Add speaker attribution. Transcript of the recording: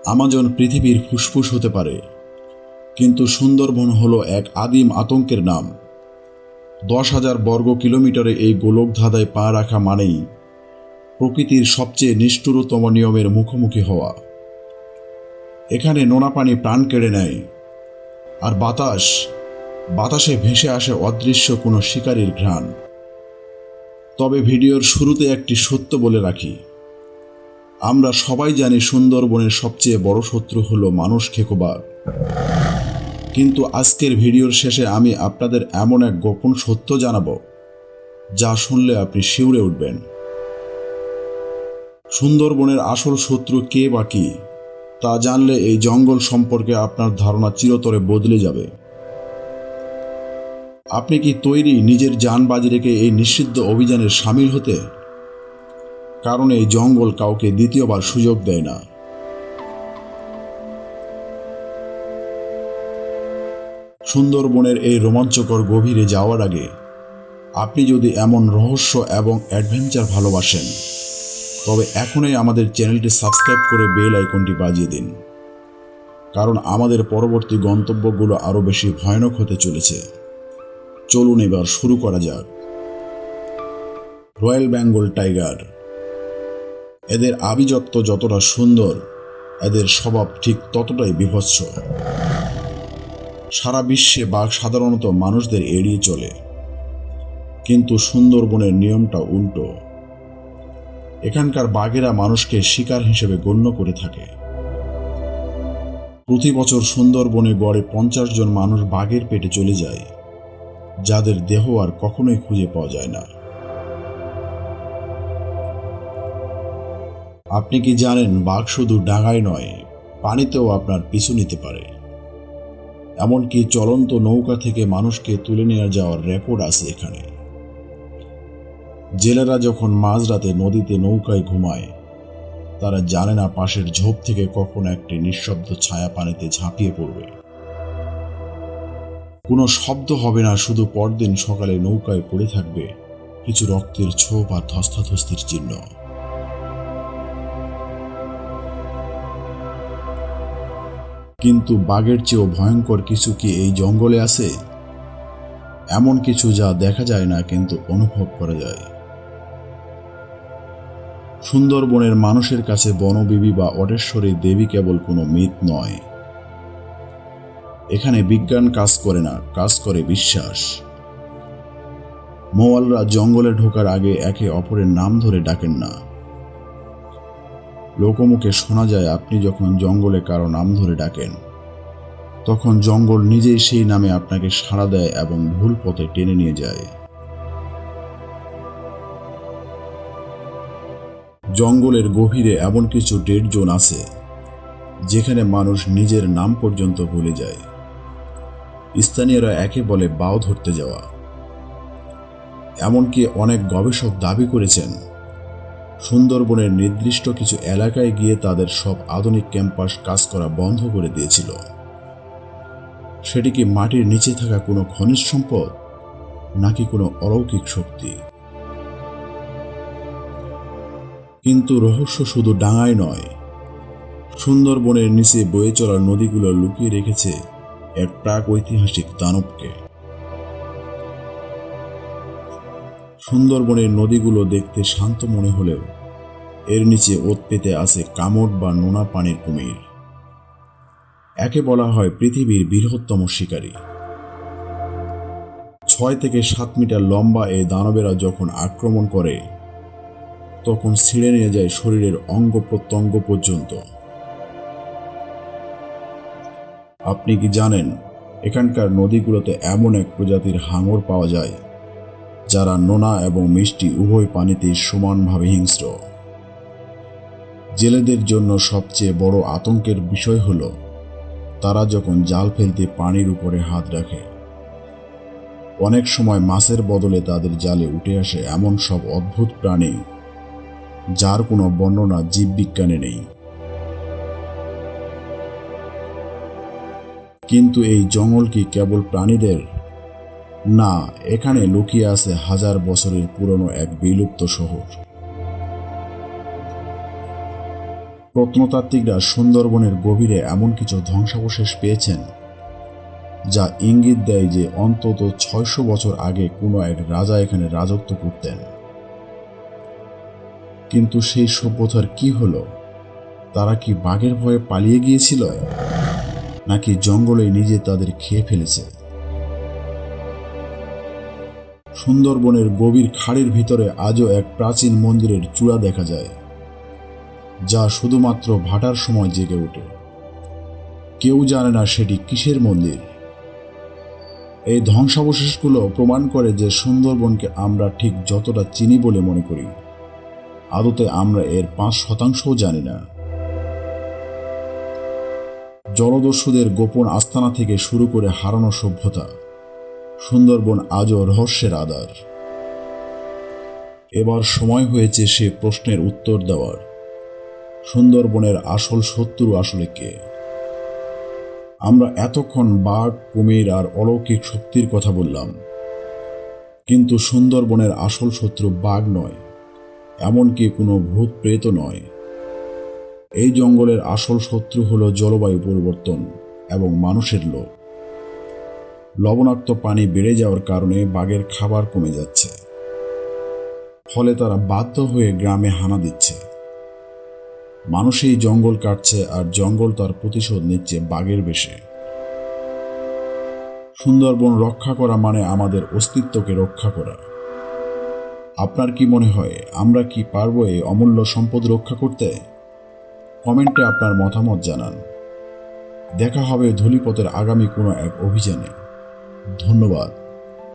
Speaker 1: Amazon পৃথিবীর ফুসফুস হতে পারে, কিন্তু সুন্দরবন হলো এক আদিম আতঙ্কের নাম। 10,000 বর্গ কিলোমিটারে এই গোলকধাঁধায় পা রাখা মানেই প্রকৃতির সবচেয়ে নিষ্ঠুরতম নিয়মের মুখোমুখি হওয়া। এখানে নোনা পানি প্রাণ কেড়ে নেয়, আর বাতাসে ভেসে আসে অদৃশ্য কোনো শিকারীর ঘ্রাণ। তবে ভিডিওর শুরুতে একটি সত্য বলে রাখি, আমরা সবাই জানি সুন্দরবনের সবচেয়ে বড় শত্রু হলো মানুষ খেকো বাঘ। কিন্তু আজকের ভিডিওর শেষে আমি আপনাদের এমন এক গোপন সত্য জানাবো, যা শুনলে আপনি শিউরে উঠবেন। সুন্দরবনের আসল শত্রু কে বা কি, তা জানলে এই জঙ্গল সম্পর্কে আপনার ধারণা চিরতরে বদলে যাবে। আপনি কি তৈরি নিজের জান বাজি রেখে এই নিষিদ্ধ অভিযানে সামিল হতে? কারণ এই জঙ্গল কাউকে দ্বিতীয়বার সুযোগ দেয় না। সুন্দরবনের এই রোমাঞ্চকর গভীরে যাওয়ার আগে আপনি যদি এমন রহস্য এবং অ্যাডভেঞ্চার ভালোবাসেন, তবে এখনই আমাদের চ্যানেলটি সাবস্ক্রাইব করে বেল আইকনটি বাজিয়ে দিন, কারণ আমাদের পরবর্তী গন্তব্যগুলো আরও বেশি ভয়ানক হতে চলেছে। চলুন এবার শুরু করা যাক। Royal Bengal tiger. এদের আভিজাত্য যতটা সুন্দর, এদের স্বভাব ঠিক ততটাই বীভৎস। সারা বিশ্বে বাঘ সাধারণত মানুষদের এড়িয়ে চলে, কিন্তু সুন্দরবনের নিয়মটা উল্টো। এখানকার বাঘেরা মানুষকে শিকার হিসেবে গণ্য করে থাকে। প্রতি বছর সুন্দরবনে গড়ে 50 জন মানুষ বাঘের পেটে চলে যায়, যাদের দেহ আর কখনোই খুঁজে পাওয়া যায় না। আপনি কি জানেন, বাঘ শুধু ডাঙায় নয়, পানিতেও আপনার পিছু নিতে পারে। এমনকি চলন্ত নৌকা থেকে মানুষকে তুলে নিয়ে যাওয়ার রেকর্ড আছে এখানে। জেলেরা যখন মাঝরাতে নদীতে নৌকায় ঘুমায়, তারা জানে না পাশের ঝোপ থেকে কখন একটি নিঃশব্দ ছায়া পানিতে ঝাঁপিয়ে পড়বে। কোনো শব্দ হবে না, শুধু পরদিন সকালে নৌকায় পড়ে থাকবে কিছু রক্তের ছোপ আর ধস্তাধস্তির চিহ্ন। কিন্তু বাঘের চেয়েও ভয়ঙ্কর কিছু কি এই জঙ্গলে আছে? এমন কিছু যা দেখা যায় না, কিন্তু অনুভব করা যায়। সুন্দরবনের মানুষের কাছে বনবিবি বা অটেশ্বরী দেবী কেবল কোনো মিথ নয়। এখানে বিজ্ঞান কাজ করে না, কাজ করে বিশ্বাস। মওয়ালরা জঙ্গলে ঢোকার আগে একে অপরের নাম ধরে ডাকেন না। লোকমুখে শোনা যায়, আপনি যখন জঙ্গলে কারো নাম ধরে ডাকেন, তখন জঙ্গল নিজেই সেই নামে আপনাকে সাড়া দেয় এবং ভুল পথে টেনে নিয়ে যায়। জঙ্গলের গভীরে এমন কিছু ডেড জোন আছে, যেখানে মানুষ নিজের নাম পর্যন্ত ভুলে যায়। স্থানীয়রা একে বলে বাও ধরতে যাওয়া। এমনকি অনেক গবেষক দাবি করেছেন, সুন্দরবনের নির্দিষ্ট কিছু এলাকায় গিয়ে তাদের সব আধুনিক ক্যাম্পাস কাজ করা বন্ধ করে দিয়েছিল। সেটি কি মাটির নিচে থাকা কোনো খনিজ সম্পদ, নাকি কোনো অলৌকিক শক্তি? কিন্তু রহস্য শুধু ডাঙায় নয়, সুন্দরবনের নিচে বয়ে চলা নদীগুলো লুকিয়ে রেখেছে এক প্রাক ঐতিহাসিক দানবকে। সুন্দরবনের নদীগুলো দেখতে শান্ত মনে হলেও এর নিচে ওত পেতে আছে কামড় বা নোনা পানির কুমির। একে বলা হয় পৃথিবীর বৃহত্তম শিকারী। 6 থেকে 7 মিটার লম্বা এই দানবেরা যখন আক্রমণ করে, তখন ছিঁড়ে নিয়ে যায় শরীরের অঙ্গ প্রত্যঙ্গ পর্যন্ত। আপনি কি জানেন, এখানকার নদীগুলোতে এমন এক প্রজাতির হাঙর পাওয়া যায়, যারা নোনা এবং মিষ্টি উভয় পানিতেই সমানভাবে হিংস্র। জেলেদের জন্য সবচেয়ে বড় আতঙ্কের বিষয় হলো, তারা যখন জাল ফেলতে পানির উপরে হাত রাখে, অনেক সময় মাছের বদলে তাদের জালে উঠে আসে এমন সব অদ্ভুত প্রাণী, যার কোনো বর্ণনা জীববিজ্ঞানে নেই। কিন্তু এই জঙ্গল কি কেবল প্রাণীদের? না, এখানে লুকিয়ে আছে হাজার বছরের পুরনো এক বিলুপ্ত শহর। প্রত্নতাত্ত্বিকরা সুন্দরবনের গভীরে এমন কিছু ধ্বংসাবশেষ পেয়েছেন যা ইঙ্গিত দেয় যে অন্তত ৬০০ বছর আগে কোনো এক রাজা এখানে রাজত্ব করতেন। কিন্তু সেই সভ্যতার কি হলো? তারা কি বাঘের ভয়ে পালিয়ে গিয়েছিল, নাকি জঙ্গলে নিজে তাদের খেয়ে ফেলেছে? সুন্দরবনের গভীর খাড়ির ভিতরে আজও এক প্রাচীন মন্দিরের চূড়া দেখা যায়, যা শুধুমাত্র ভাটার সময় জেগে ওঠে। কেউ জানে না সেটি কিসের মন্দির। এই ধ্বংসাবশেষগুলো প্রমাণ করে যে সুন্দরবনকে আমরা ঠিক যতটা চিনি বলে মনে করি, আদতে আমরা এর ৫% জানি না। জলদস্যুদের গোপন আস্তানা থেকে শুরু করে হারানো সভ্যতা, সুন্দরবন আজও রহস্যের আধার। এবার সময় হয়েছে সে প্রশ্নের উত্তর দেওয়ার। সুন্দরবনের আসল শত্রু আসলে কে? আমরা এতক্ষণ বাঘ, কুমির আর অলৌকিক শক্তির কথা বললাম, কিন্তু সুন্দরবনের আসল শত্রু বাঘ নয়, এমনকি কোনো ভূত প্রেত নয়। এই জঙ্গলের আসল শত্রু হলো জলবায়ু পরিবর্তন এবং মানুষের লোভ। লবণাক্ত পানি বেড়ে যাওয়ার কারণে বাঘের খাবার কমে যাচ্ছে, ফলে তারা বাধ্য হয়ে গ্রামে হানা দিচ্ছে। মানুষ এই জঙ্গল কাটছে আর জঙ্গল তার প্রতিশোধ নিচ্ছে বাঘের বেশে। সুন্দরবন রক্ষা করা মানে আমাদের অস্তিত্বকে রক্ষা করা। আপনার কি মনে হয়, আমরা কি পারবো এই অমূল্য সম্পদ রক্ষা করতে? কমেন্টে আপনার মতামত জানান। দেখা হবে ধূলিপথের আগামী কোনো এক অভিযানে। ধন্যবাদ।